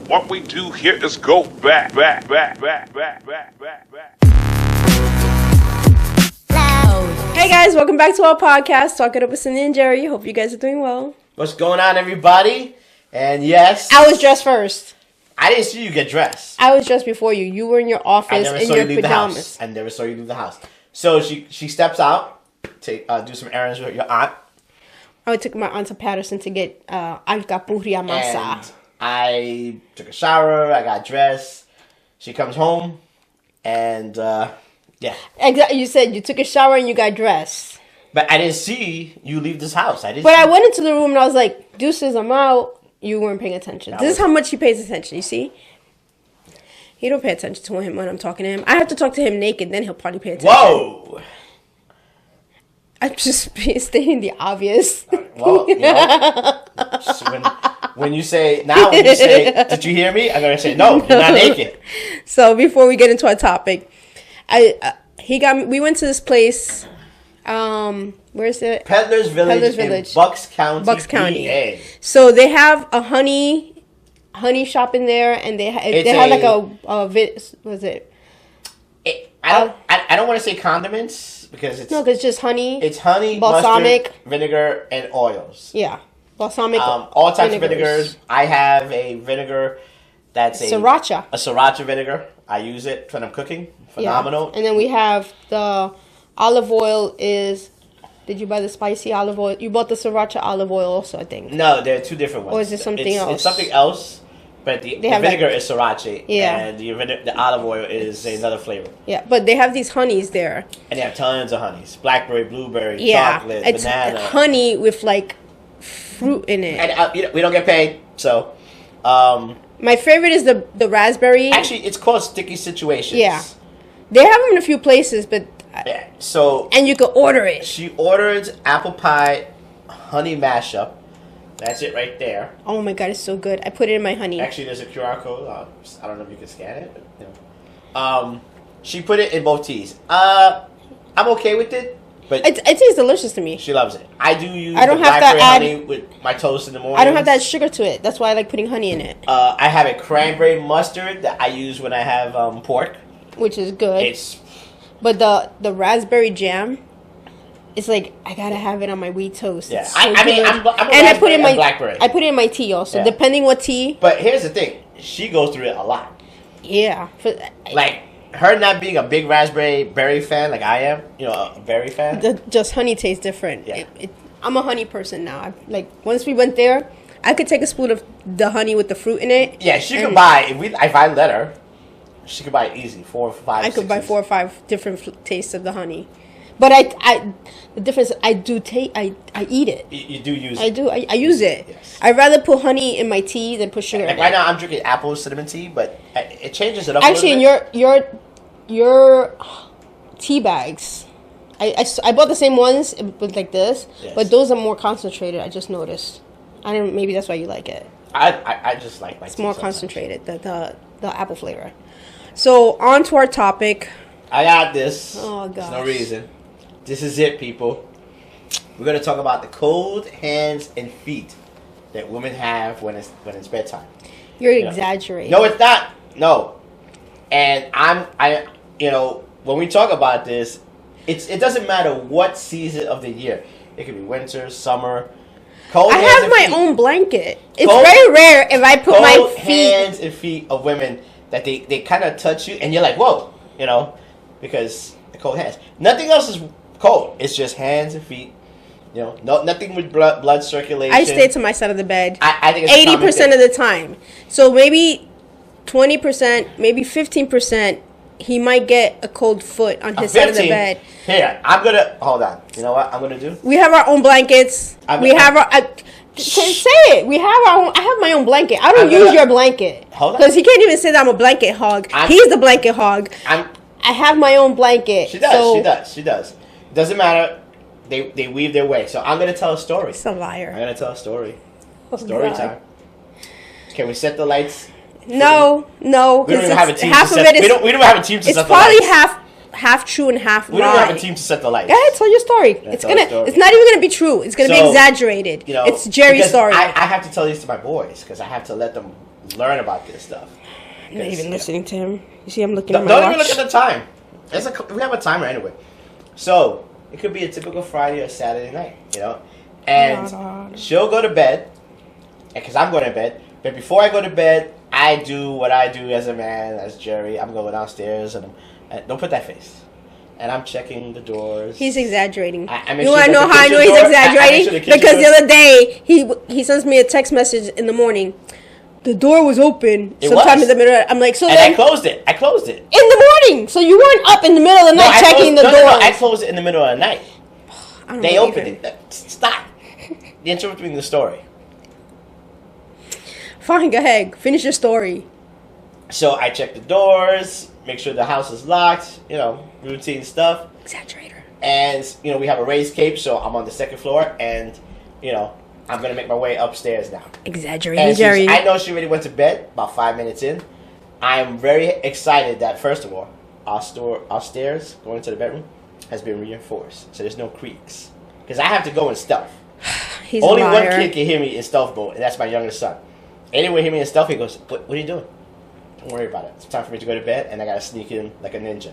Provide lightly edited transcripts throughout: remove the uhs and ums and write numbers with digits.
What we do here is go back. Hey guys, welcome back to our podcast, Talk It Up with Cindy and Jerry. Hope you guys are doing well. What's going on, everybody? And yes, I was dressed first. I didn't see you get dressed. I was dressed before you. You were in your office in your pajamas. I never saw you leave the house. So she steps out to do some errands with your aunt. I took my aunt to Patterson to get alcapurria masa. And I took a shower. I got dressed. She comes home, and yeah. Exactly. You said you took a shower and you got dressed. But I didn't see you leave this house. I went into the room and I was like, "Deuces, I'm out." You weren't paying attention. This is how much he pays attention. You see, he don't pay attention to him when I'm talking to him. I have to talk to him naked, then he'll probably pay attention. Whoa! I'm just stating the obvious. Well, you know, when you say, did you hear me? I'm going to say, no, you're not naked. So before we get into our topic, we went to this place, where is it? Peddler's Village in Bucks County. PA. So they have a honey shop in there, and they have like what is it? I don't want to say condiments because it's it's just honey. It's honey, balsamic, mustard, vinegar, and oils. Yeah, balsamic. All types of vinegars. I have a vinegar that's sriracha. A sriracha vinegar. I use it when I'm cooking. Phenomenal. Yeah. And then we have the olive oil. Did you buy the spicy olive oil? You bought the sriracha olive oil also, I think. No, there are two different ones. Or is it something else? It's something else. But the vinegar is sriracha, and the olive oil is another flavor. Yeah, but they have these honeys there. And they have tons of honeys. Blackberry, blueberry, chocolate, it's banana. Honey with, like, fruit in it. And we don't get paid, so... my favorite is the raspberry. Actually, it's called Sticky Situations. Yeah. They have them in a few places, but... Yeah, so... And you can order it. She ordered apple pie honey mashup. That's it right there. Oh my god, it's so good. I put it in my honey. Actually, there's a QR code. I don't know if you can scan it. But, you know. She put it in both teas. I'm okay with it, but it tastes delicious to me. She loves it. I do use blackberry honey with my toast in the morning. I don't have that sugar to it. That's why I like putting honey in it. I have a cranberry mustard that I use when I have pork, which is good. But the raspberry jam. It's like I gotta have it on my wheat toast. Yeah, I'm and I put it in my blackberry. I put it in my tea also, depending what tea. But here's the thing: she goes through it a lot. Yeah, like her not being a big raspberry berry fan, like I am. You know, a berry fan. Just honey tastes different. Yeah. I'm a honey person now. Once we went there, I could take a spoon of the honey with the fruit in it. Yeah, she could buy if I let her. She could buy it easy 4 or 5. I could buy 4 or 5 different tastes of the honey. But the difference, I eat it. You do use it. I do. I use it. Yes. I'd rather put honey in my tea than put sugar in it. Right now, I'm drinking apple cinnamon tea, but it changes it up Actually, a little bit. your tea bags, I bought the same ones with like this, but those are more concentrated. I just noticed. Maybe that's why you like it. I just like my tea. It's more concentrated, the apple flavor. So, on to our topic. I got this. Oh, gosh. There's no reason. This is it, people. We're going to talk about the cold hands and feet that women have when it's bedtime. You're exaggerating. No, it's not. No. And when we talk about this, it doesn't matter what season of the year. It could be winter, summer. Cold I hands have and my feet. own blanket. It's very rare if I put my feet... hands and feet of women that they kind of touch you and you're like, whoa, because the cold hands. Nothing else is cold. It's just hands and feet. Nothing with blood circulation. I stay to my side of the bed. I think it's 80% of the time. So maybe 20%, maybe 15%, he might get a cold foot on his side of the bed. Here, hold on. You know what I'm gonna do? We have our own blankets. Say it. We have our own. I have my own blanket. I don't use your blanket. Hold on. Because he can't even say that I'm a blanket hog. He's the blanket hog. I have my own blanket. She does. She does. Doesn't matter. They weave their way. So I'm gonna tell a story. He's a liar. I'm gonna tell a story. Story time. Can we set the lights? No. We don't even have a team to set. We don't have a team to set the lights. It's probably half true and half lie. We don't have a team to set the lights. Go ahead, tell your story. It's not even gonna be true. It's gonna be exaggerated. It's Jerry's story. I have to tell these to my boys because I have to let them learn about this stuff. I'm not even listening to him. You see, I'm looking Don't at my even watch. look at the time. We have a timer anyway. So, it could be a typical Friday or Saturday night, you know? And she'll go to bed, because I'm going to bed. But before I go to bed, I do what I do as a man, as Jerry. I'm going downstairs, and don't put that face. And I'm checking the doors. He's exaggerating. I make You sure want to that know the how I know kitchen he's door- exaggerating? I make sure the kitchen Because the door- other day, he sends me a text message in the morning. The door was open It sometime was. in the middle. I'm like, so And then I closed it. I closed it. in the morning. So you weren't up in the middle of the night I checking closed, the no, door. no, I closed it in the middle of the night. I don't They believe opened him. it. Stop. You're interrupting the story. Fine, go ahead. Finish your story. So I check the doors, make sure the house is locked, you know, routine stuff. Exaggerator. And, you know, we have a raised cape, so I'm on the second floor, and, you know, I'm going to make my way upstairs now. Exaggerating, And Jerry. I know she already went to bed about 5 minutes in. I'm very excited that, first of all, our stairs going to the bedroom has been reinforced, so there's no creaks. Because I have to go in stealth. He's Only a one liar. kid can hear me in stealth mode, and that's my youngest son. Anyone hear me in stealth, he goes, what are you doing? Don't worry about it. It's time for me to go to bed, and I gotta sneak in like a ninja.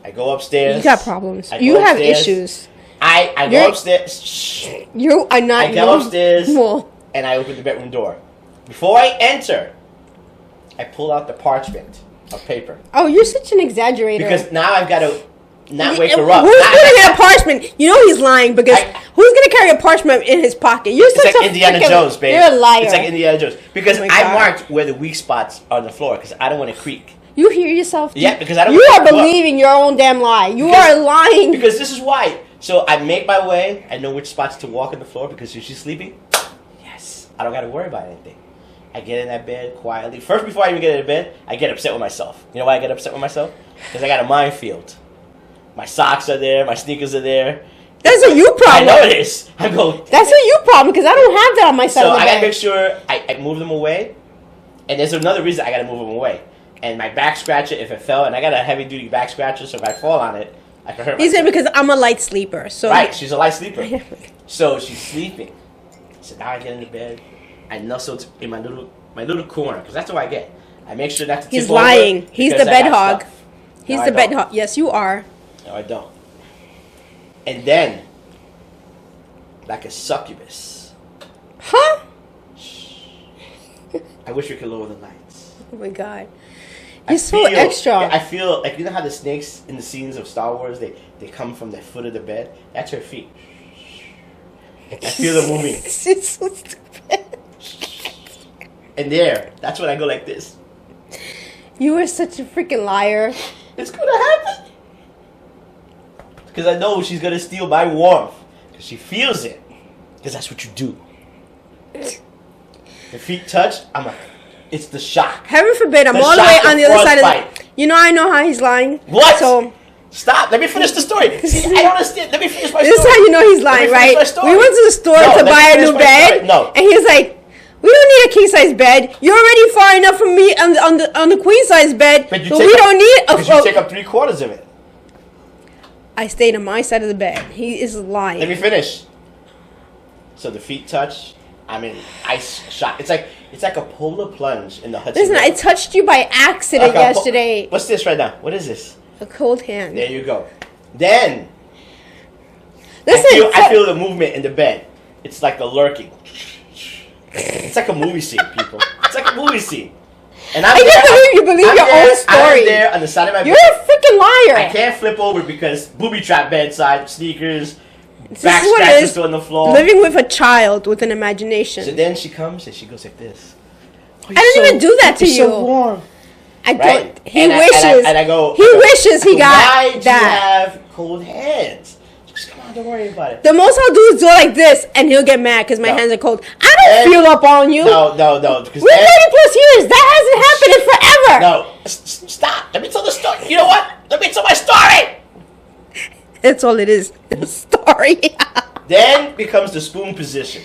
I go upstairs. You got problems. I go You have upstairs. issues. I go You're- upstairs. Shh. You are not I go upstairs, normal. and I open the bedroom door. Before I enter, I pull out the parchment of paper. Oh, you're such an exaggerator. Because now I've got to not Yeah, wake her up. Who's Now- putting a parchment? You know he's lying because who's gonna carry a parchment in his pocket? You're It's such like a Indiana freaking- Jones, baby. You're a liar. It's like Indiana Jones. Because Oh my I God. marked where the weak spots are on the floor because I don't want to creak. You hear yourself? Yeah, because I don't You wanna are wake you up. believing your own damn lie. You Because- are lying. Because this is why. So I make my way. I know which spots to walk on the floor because if she's sleeping, yes, I don't got to worry about anything. I get in that bed quietly. First, before I even get into bed, I get upset with myself. You know why I get upset with myself? Because I got a minefield. My socks are there. My sneakers are there. That's a you I problem. know it is. I go. That's a you problem because I don't have that on my side So of the I gotta bed. make sure I move them away. And there's another reason I gotta move them away. And my back scratcher, if it fell, and I got a heavy duty back scratcher, so if I fall on it, I can hurt He said myself. because I'm a light sleeper. So Right, she's a light sleeper. So she's sleeping. So now I get into bed. I nestled in my little corner because that's what I get. I make sure not to tip He's over lying. He's because the I bed got hog. stuff. He's No, I the bed don't. hog. Yes, you are. No, I don't. And then, like a succubus, Huh? I wish we could lower the lights. Oh my god. I You're so extra. I feel like, you know how the snakes in the scenes of Star Wars, they come from the foot of the bed? That's her feet. I feel them moving. It's so stupid. And there, that's when I go like this. You are such a freaking liar. It's gonna happen. Because I know she's gonna steal my warmth. Because she feels it. Because that's what you do. The feet touch, it's the shock. Heaven forbid, I'm The all the way shock on of the other side of frostbite. the... You know I know how he's lying. What? So, Stop, let me finish the story. See, I don't understand. Let me finish my story. this is how you know he's Let me lying, finish right? my story. We went to the store No, to let me buy a finish new my bed. story. No. And he's like, we don't need a king-size bed. You're already far enough from me on the queen-size bed. But you So take we up- don't need a... Because you take up 3/4 of it. I stayed on my side of the bed. He is lying. Let me finish. So the feet touch. I'm in ice shock. It's like a polar plunge in the Hudson Listen, River. I touched you by accident Like a yesterday. What's this right now? What is this? A cold hand. There you go. Then Listen, I feel the movement in the bed. It's like the lurking. It's like a movie scene, people. It's like a movie scene. And I'm I can't there- believe you believe I'm your there- own story. I'm there on the side of my you're bed. a freaking liar. I can't flip over because booby trap bedside, sneakers, This back is what it scratches is. on the floor. Living with a child with an imagination. So then she comes and she goes like this. Oh, I didn't even do that to you're you. So warm. I don't. Right? He And wishes. I go. He wishes he got Why do that. you have cold hands? Just come on, don't worry about it. The most I'll do is go like this, and he'll get mad because my No. hands are cold. I don't And- feel up on you. No. Because We're 30+ years. That hasn't happened in forever. no, stop. Let me tell the story. You know what? Let me tell my story. That's all it is. A story. Then becomes the spoon position.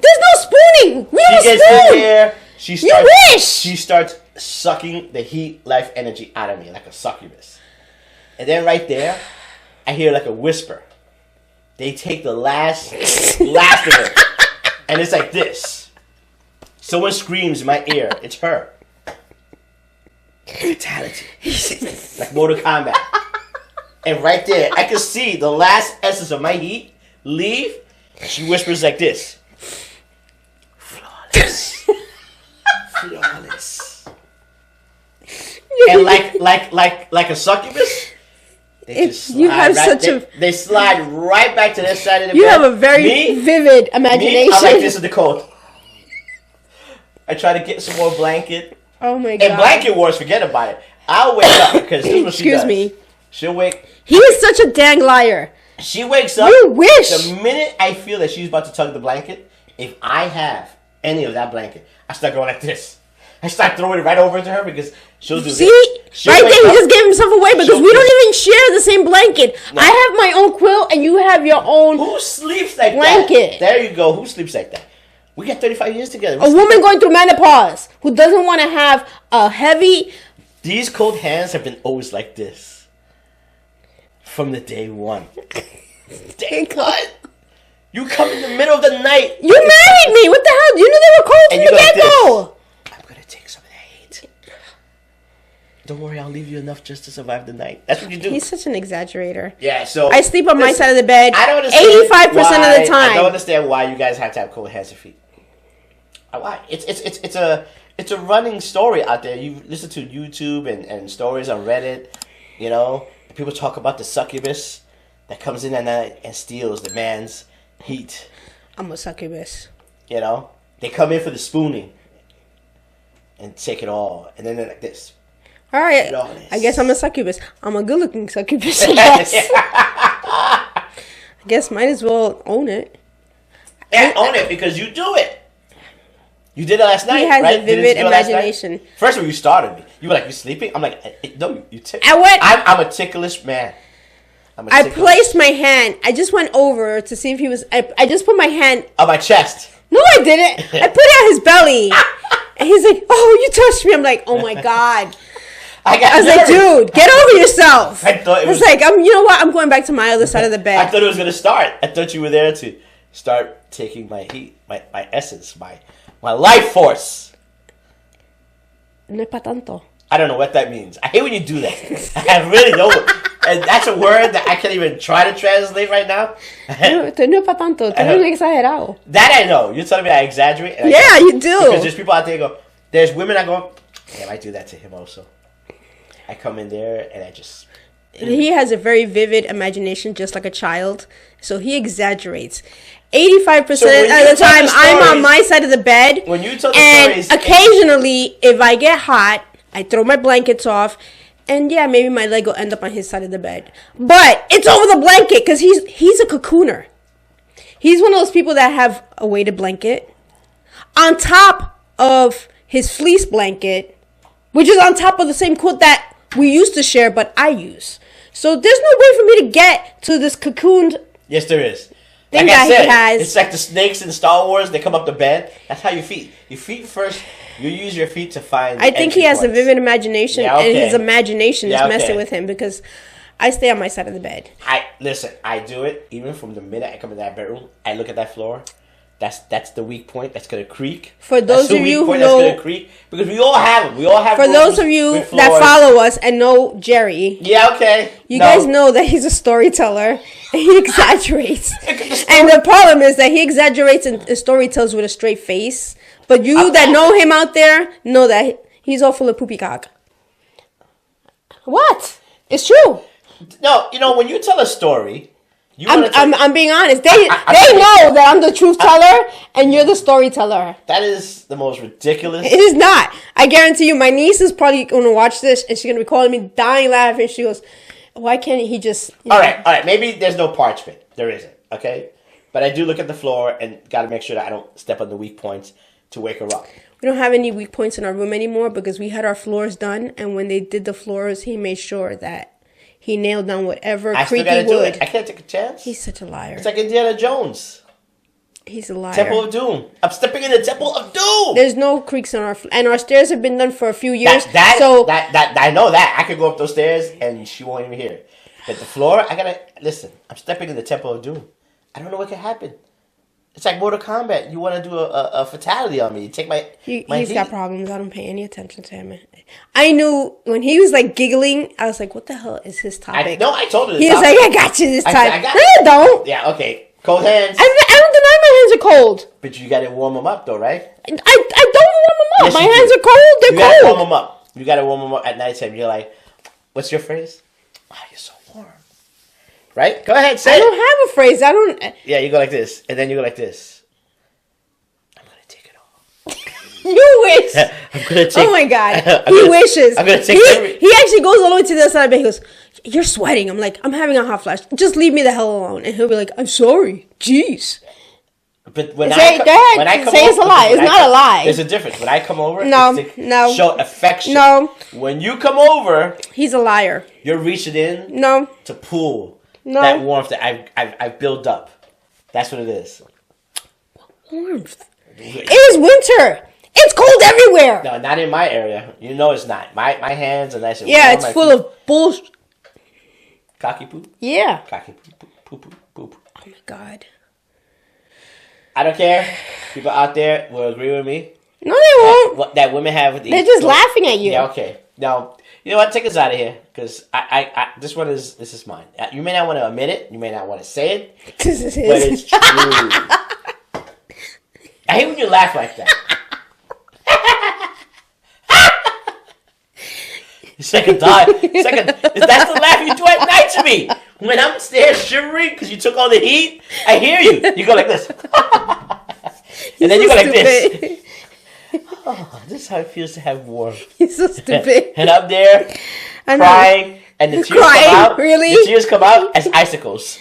There's no spooning. We She have a gets in spoon. there. She You starts. wish. She starts sucking the heat, life, energy out of me like a succubus. And then right there, I hear like a whisper. They take the last of it, and it's like this. Someone screams in my ear. It's her. Fatality. Like Mortal Kombat. And right there, I can see the last essence of my heat leave. She whispers like this. Flawless. Flawless. And like a succubus, they just slide you have right, such a they slide right back to their side of the bed. You have a very vivid imagination. I'm like this in the cold. I try to get some more blanket. Oh my god. And blanket wars, forget about it. I'll wake up because this is what she does. Excuse me. She'll wake. He is such a dang liar. She wakes up. You wish. The minute I feel that she's about to tug the blanket, if I have any of that blanket, I start going like this. I start throwing it right over to her because she'll do See? this. Right there, he just gave himself away because we don't even share the same blanket. No. I have my own quilt and you have your own Who sleeps like blanket. That? There you go. Who sleeps like that? We got 35 years together. A woman going through menopause who doesn't want to have a heavy... These cold hands have been always like this. From the day one. Day one? You come in the middle of the night. You married me. What the hell? You knew they were cold from the get-go. I'm going to take some of that heat. Don't worry, I'll leave you enough just to survive the night. That's what you do. He's such an exaggerator. Yeah, so... I sleep on my side of the bed I don't understand 85% of the time. I don't understand why you guys have to have cold hands and feet. Why? It's a running story out there. You listen to YouTube and stories on Reddit, you know. People talk about the succubus that comes in at night and steals the man's heat. I'm a succubus. You know? They come in for the spooning and take it all. And then they're like this. All right. I guess I'm a succubus. I'm a good-looking succubus, I guess. I guess might as well own it. Yeah, own it because you do it. You did it last night, He has right? a vivid imagination. First of all, you started me. You were like, you sleeping? I'm like, no, you ticklish. I'm a ticklish man. I placed my hand. I just went over to see if he was... I just put my hand... on my chest. No, I didn't. I put it on his belly. And he's like, oh, you touched me. I'm like, oh my God. I was like, dude, get over yourself. I was like, you know what? I'm going back to my other side of the bed. I thought it was going to start. I thought you were there to start taking my heat, my essence, my life force. No es pa tanto. I don't know what that means. I hate when you do that. I really don't. And that's a word that I can't even try to translate right now. No es pa tanto. Tú eres un exagerado. That I know. You're telling me I exaggerate? Yeah, you do. Because there's people out there go, there's women that go, yeah, I do that to him also. I come in there and I just... He has a very vivid imagination, just like a child. So he exaggerates. 85% of the time, I'm on my side of the bed. When you tell the stories... And occasionally, if I get hot, I throw my blankets off. And yeah, maybe my leg will end up on his side of the bed. But it's over the blanket because he's a cocooner. He's one of those people that have a weighted blanket on top of his fleece blanket, which is on top of the same quilt that we used to share, but I use. So there's no way for me to get to this cocooned... Yes, there is. Thing like that he has. It's like the snakes in Star Wars. They come up the bed. That's how you feet. You feet first. You use your feet to find. I think he has a vivid imagination, and his imagination is messing with him because I stay on my side of the bed. Listen. I do it even from the minute I come in that bedroom. I look at that floor. That's the weak point. That's gonna creak. For those of you who know, that's gonna creak because we all have them. We all have. For those of you that follow us and know Jerry, yeah, okay, you guys know that he's a storyteller and he exaggerates. And the problem is that he exaggerates and storytells with a straight face. But you that know him out there know that he's all full of poopy cock. What? It's true. No, you know when you tell a story. I'm being honest. They know that I'm the truth teller and you're the storyteller. That is the most ridiculous. It is not. I guarantee you, my niece is probably going to watch this and she's going to be calling me dying laughing. She goes, why can't he just... All right. Maybe there's no parchment. There isn't, okay? But I do look at the floor and got to make sure that I don't step on the weak points to wake her up. We don't have any weak points in our room anymore because we had our floors done. And when they did the floors, he made sure that he nailed down whatever creaky wood. I can't take a chance. He's such a liar. It's like Indiana Jones. He's a liar. Temple of Doom. I'm stepping in the Temple of Doom. There's no creaks on and our stairs have been done for a few years. That I know that. I could go up those stairs and she won't even hear it. But the floor, listen. I'm stepping in the Temple of Doom. I don't know what can happen. It's like Mortal Kombat. You want to do a fatality on me. You take my He's heat. got problems. I don't pay any attention to him. I knew when he was like giggling, I was like, what the hell is his topic? I told her. He was like, I got you this time. I got no, you don't. Yeah, okay. Cold hands. I don't deny my hands are cold. But you got to warm them up, though, right? I don't warm them up. Yes, my you hands do. are cold. They're You got to cold. warm them up. You got to warm them up at nighttime. You're like, what's your phrase? Oh, you're so warm. Right? Go ahead, say I it. don't have a phrase. I don't. Yeah, you go like this. And then you go like this. I'm going to take it off. You wish. I'm going to take Oh my God. I'm He gonna- wishes. I'm going to take He actually goes all the way to the other side of the bed. He goes, you're sweating. I'm like, I'm having a hot flash. Just leave me the hell alone. And he'll be like, I'm sorry. Jeez. But when Go I ahead. come Say it's a over- lie. It's when I not a come- lie. There's a difference. When I come over, No, it's to no. show affection. No. When you come over, He's a liar. you're reaching in No. to pull No. that warmth that I've built up. That's what it is. Warmth. It is winter. It's cold everywhere. No, not in my area. You know it's not. My hands are nice and Yeah, warm. it's My full feet- of bullshit. cocky poop. Yeah. Cocky poop, poop, poop, poop. Oh my God. I don't care. People out there will agree with me. No, they won't. That women have. They're just laughing at you. Yeah, okay. Now, you know what? Take us out of here because I this is mine. You may not want to admit it. You may not want to say it, This is but his. it's true. I hate when you laugh like that. Second time. That's the laugh you do at night to me. When I'm there shivering because you took all the heat, I hear you. You go like this. And then you go like this. Oh, this is how it feels to have warmth. He's so stupid. And I'm there I know. crying, and the tears Crying? come out. Really? The tears come out as icicles.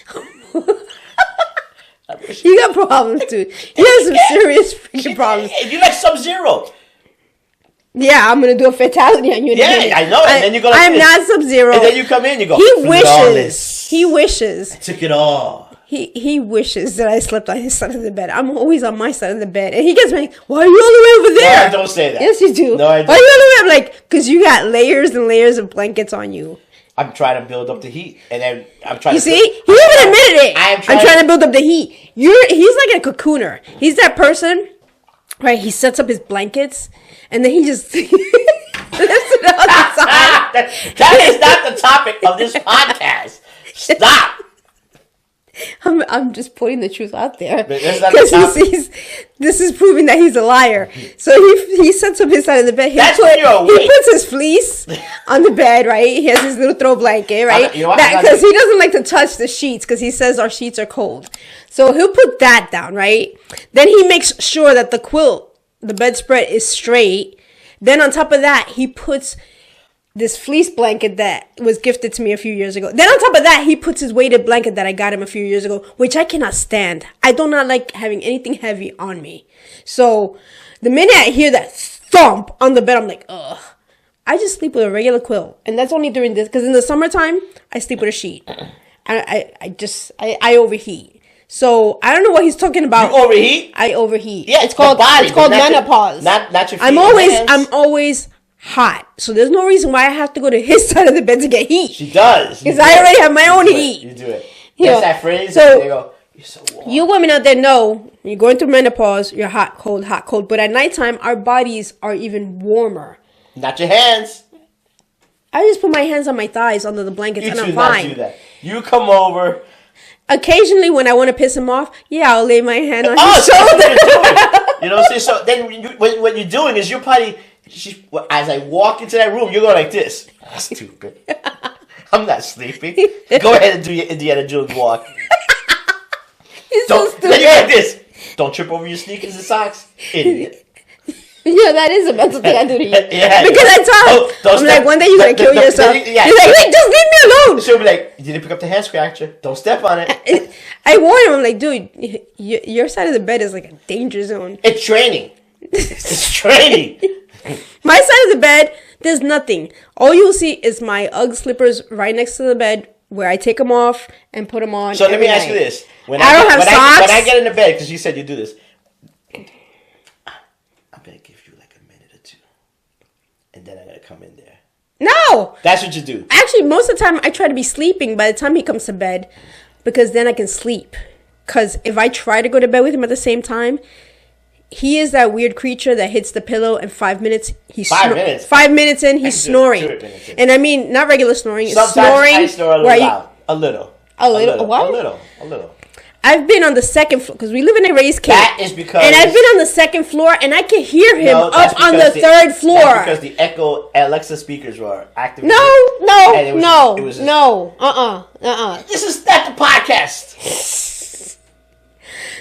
You got problems, dude. You have some serious freaking problems. You like Sub-Zero. Yeah, I'm gonna do a fatality on you. in a Yeah, minute. I know. And then you go like I'm this. not Sub-Zero. And then you come in, you go. He wishes. "Flawless. He wishes. Took it all. He wishes that I slept on his side of the bed. I'm always on my side of the bed, and he gets me. Why are you all the way over there? No, I don't say that. Yes, you do. No, I don't. Why are you all the way? I'm like, because you got layers and layers of blankets on you. I'm trying to build up the heat, and then I'm trying You to. see, he even admitted it. I am I'm trying trying to build up the heat. He's like a cocooner. He's that person, right? He sets up his blankets, and then he just lifts it on the side. That is not the topic of this podcast. Stop. I'm just putting the truth out there But that's not the because topic. this is proving that he's a liar. So he sets up his side of the bed. That's when you're He awake. puts his fleece on the bed, right? He has his little throw blanket, right? You know what? Because he doesn't like to touch the sheets because he says our sheets are cold. So he'll put that down, right? Then he makes sure that the quilt, the bedspread is straight. Then on top of that, he puts this fleece blanket that was gifted to me a few years ago. Then on top of that, he puts his weighted blanket that I got him a few years ago, which I cannot stand. I do not like having anything heavy on me. So the minute I hear that thump on the bed, I'm like, ugh. I just sleep with a regular quilt. And that's only during this, because in the summertime, I sleep with a sheet. I overheat. So I don't know what he's talking about. You overheat? I overheat. Yeah, it's called the body, it's called but not your- menopause. not your feet I'm and always hands. hot. So there's no reason why I have to go to his side of the bed to get heat. She does. Because I already have my own heat. You do it. You That's know, that phrase. so- They go, you're so warm. You women out there know when you're going through menopause, you're hot, cold, hot, cold. But at nighttime, our bodies are even warmer. Not your hands. I just put my hands on my thighs under the blankets You and do I'm not fine. do that. You come over. Occasionally, when I want to piss him off, yeah, I'll lay my hand on Oh, his so shoulder. that's what you're doing. You know what I'm saying? So then what you're doing is you're probably, as I walk into that room, you're going like this. Stupid. I'm not sleeping. Go ahead and do your Indiana Jones walk. He's so Then you stupid. go like this. Don't trip over your sneakers and socks. Idiot. Yeah, that is a mental thing I do to you. Yeah. Because I tell him, Don't I'm step- like, one day you're going to kill yourself. Yeah. He's like, wait, just leave me alone. She'll be like, you didn't pick up the hand scratcher. Don't step on it. I warn him, I'm like, dude, your side of the bed is like a danger zone. It's training. It's training. My side of the bed, there's nothing. All you'll see is my Ugg slippers right next to the bed where I take them off and put them on. So let me every ask you night. this. When I don't have when socks. when I get into bed, because you said you do this, I'm going to give you like a minute or two. And then I'm going to come in there. No. That's what you do. Actually, most of the time I try to be sleeping by the time he comes to bed because then I can sleep. Because if I try to go to bed with him at the same time, he is that weird creature that hits the pillow in 5 minutes. He's 5 minutes? 5 minutes in, he's snoring. 2 minutes in. And I mean, not regular snoring. It's Sometimes snoring. I snore a little loud. A little. A little? What? A little. I've been on the second floor because we live in a raised cave. That is because... And I've been on the second floor and I can hear him up on the third floor. That's because the Echo Alexa speakers were activated. No. This is not the podcast.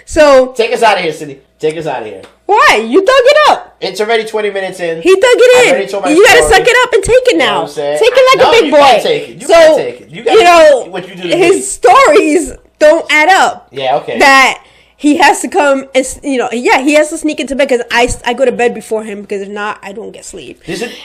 So... Take us out of here, Cindy. Take us out of here. Why? You dug it up. It's already 20 minutes in. He dug it in. You gotta story. suck it up and take it now. You know take it like a big you boy. Can't take it. You can't take it. You gotta what you do to his me. stories don't add up. Yeah, okay. That he has to come and he has to sneak into bed because I go to bed before him because if not I don't get sleep.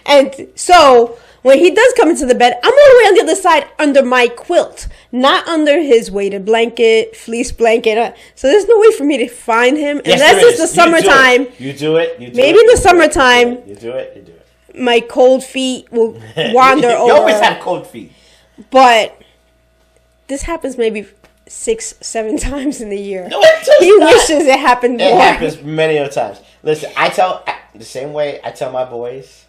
And so when he does come into the bed, I'm all the way on the other side under my quilt, not under his weighted blanket, fleece blanket. So there's no way for me to find him unless it's the summertime. You do it. Maybe in the summertime. You do it. My cold feet will wander over. You always have cold feet. But this happens maybe 6-7 times in the year. No, it does he not. wishes it happened more. It happens many of times. Listen, I tell the same way I tell my boys,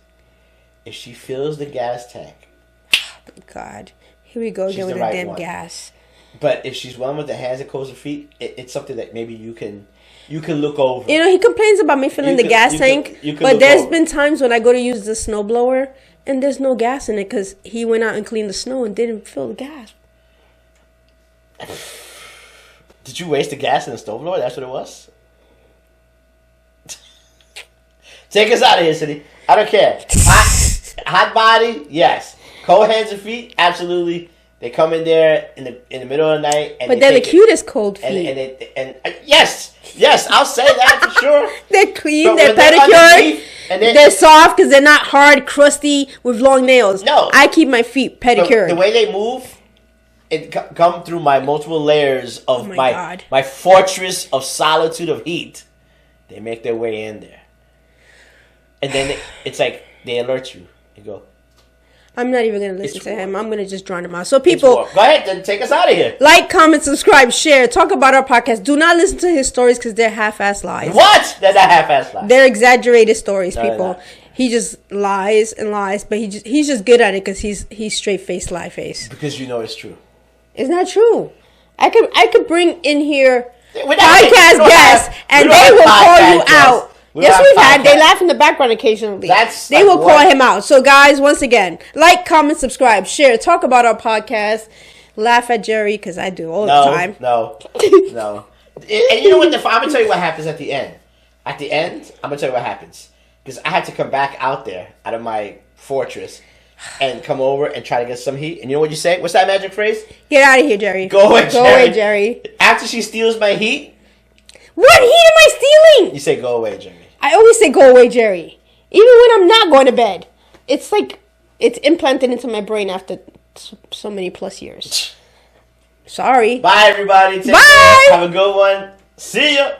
if she fills the gas tank. Oh, God. Here we go again with the damn gas. But if she's one with the hands that close her feet, it's something that maybe you can look over. He complains about me filling the gas tank, but there's been times when I go to use the snowblower and there's no gas in it because he went out and cleaned the snow and didn't fill the gas. Did you waste the gas in the snowblower? That's what it was? Take us out of here, City. I don't care. Hot body, yes. Cold hands and feet, absolutely. They come in there in the middle of the night, and but they're the cutest cold feet. And yes, I'll say that for sure. They're clean, they're pedicured, they're soft because they're not hard, crusty with long nails. No, I keep my feet pedicured. The way they move, it come through my multiple layers of my fortress of solitude of heat. They make their way in there, and then it's like they alert you. You go. I'm not even going to listen to him. I'm going to just drown him out. So people... Go ahead, then take us out of here. Like, comment, subscribe, share. Talk about our podcast. Do not listen to his stories because they're half-ass lies. What? They're not half-ass lies. They're exaggerated stories, people. He just lies and lies, but he's just good at it because he's straight-faced lie face. Because you know it's true. It's not true. I could bring in here podcast guests and they will call you out. Yes, we've had. They laugh in the background occasionally. They will call him out. So, guys, once again, like, comment, subscribe, share, talk about our podcast, laugh at Jerry because I do all the time. No. And you know what? I'm gonna tell you what happens at the end. At the end, I'm gonna tell you what happens because I had to come back out there out of my fortress and come over and try to get some heat. And you know what you say? What's that magic phrase? Get out of here, Jerry. Go away, Jerry. After she steals my heat. What heat am I stealing? You say, go away, Jerry. I always say, go away, Jerry. Even when I'm not going to bed. It's like, it's implanted into my brain after so many plus years. Sorry. Bye, everybody. Take Bye. care. Have a good one. See ya.